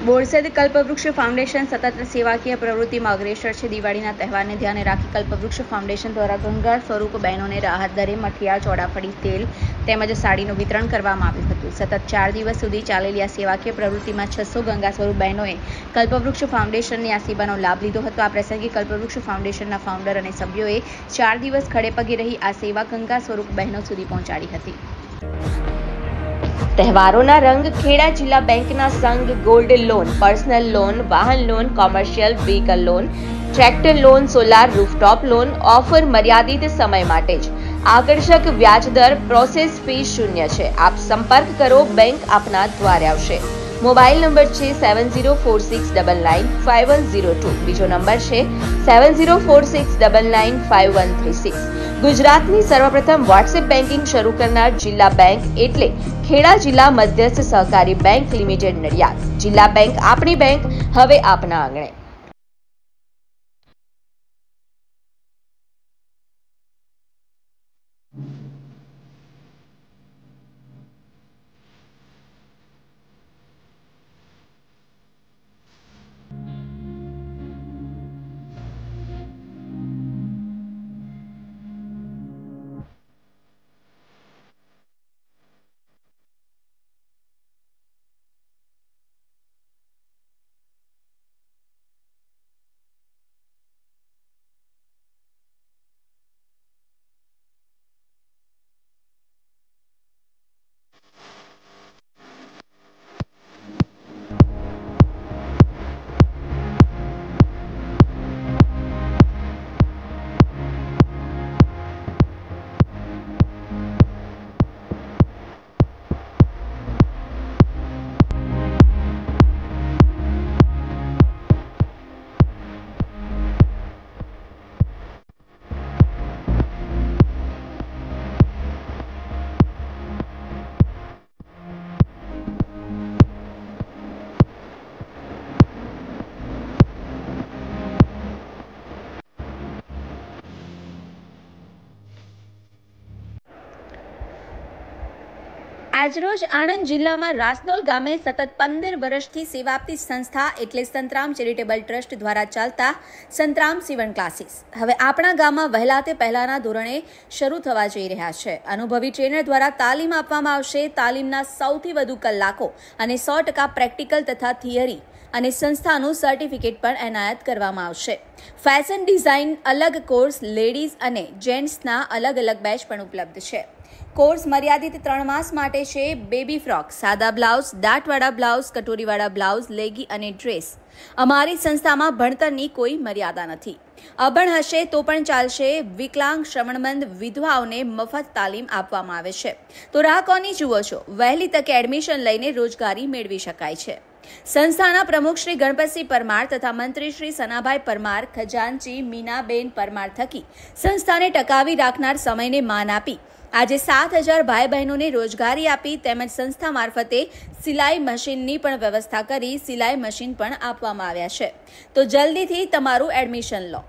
Borsad કલ્પવૃક્ષ foundation સતત સેવાકીય પ્રવૃત્તિમાં અગ્રેસર છે। દિવાળીના તહેવારને ધ્યાને રાખી કલ્પવૃક્ષ ફાઉન્ડેશન દ્વારા ગંગા સ્વરૂપ બહેનોને રાહત દરે મઠિયા, ચોળાફળી, તેલ તેમજ સાડીનું વિતરણ કરવામાં આવ્યું હતું। સતત 4 દિવસ સુધી ચાલેલી આ સેવાકીય પ્રવૃત્તિમાં 600 ગંગા સ્વરૂપ બહેનોએ કલ્પવૃક્ષ ફાઉન્ડેશનની આ સેવાનો લાભ લીધો હતો। આ પ્રસંગે કલ્પવૃક્ષ ફાઉન્ડેશનના ફાઉન્ડર અને સભ્યોએ 4 દિવસ ખડેપગે રહી આ સેવા ગંગા સ્વરૂપ બહેનો સુધી પહોંચાડી હતી। તહેવારોના રંગ ખેડા જિલ્લા બેંકના સંઘ ગોલ્ડ લોન, પર્સનલ લોન, વાહન loan, commercial vehicle loan, tractor loan, solar rooftop loan offer મર્યાદિત સમય માટે જ। આકર્ષક વ્યાજ દર, પ્રોસેસ ફી શૂન્ય છે। આપ સંપર્ક કરો, બેંક આપના દ્વારે આવશે। મોબાઈલ નંબર છે 7046995102, બીજો નંબર છે 7046995136। ગુજરાતની સર્વપ્રથમ વોટ્સએપ બેન્કિંગ શરૂ કરનાર જિલ્લા બેંક એટલે ખેડા જિલ્લા મધ્યસ્થ સહકારી બેંક લિમિટેડ નડિયાદ। જિલ્લા બેંક આપણી બેંક, હવે આપના આંગણે। આજરોજ આણંદ જિલ્લામાં રાસનોલ ગામે સતત 15 વર્ષથી સેવા આપતી સંસ્થા એટલે સંતરામ ચેરિટેબલ ટ્રસ્ટ દ્વારા ચાલતા સંતરામ સીવણ ક્લાસીસ હવે આપણા ગામમાં વહેલા તે પહેલાના ધોરણે શરૂ થવા જઈ રહ્યા છે। અનુભવી ટ્રેનર દ્વારા તાલીમ આપવામાં આવશે। તાલીમના સૌથી વધુ કલાકો અને 100% પ્રેક્ટિકલ તથા થિયરી અને સંસ્થાનું સર્ટિફિકેટ પણ એનાયત કરવામાં આવશે। ફેશન ડિઝાઇન અલગ કોર્સ, લેડીઝ અને જેન્ટ્સના અલગ અલગ બેચ પણ ઉપલબ્ધ છે। કોર્સ મર્યાદિત 3 માસ માટે છે। બેબી ફ્રોક, સાદા બ્લાઉઝ, દાંતવાળા બ્લાઉઝ, કટોરીવાળા બ્લાઉઝ, લેગી અને ડ્રેસ। અમારી સંસ્થામાં ભણતરની કોઈ મર્યાદા નથી। અભણ હશે તો પણ ચાલશે। વિકલાંગ, શ્રવણમંદ, વિધવાઓને મફત તાલીમ આપવામાં આવે છે। તો રાહ કોની જુઓ છો? વહેલી તકે એડમિશન લઈને રોજગારી મેળવી શકાય છે। સંસ્થાના પ્રમુખ શ્રી ગણપતસિંહ પરમાર તથા મંત્રી શ્રી સનાભાઈ પરમાર, ખજાનચી મીનાબેન પરમાર થકી સંસ્થાને ટકાવી રાખનાર સમયને માન આપી આજે 7000 ભાઈ બહેનોને રોજગારી આપી તેમજ સંસ્થા મારફતે સિલાઈ મશીનની પણ વ્યવસ્થા કરી સિલાઈ મશીન પણ આપવામાં આવ્યા છે। તો જલ્દીથી તમારું એડમિશન લો।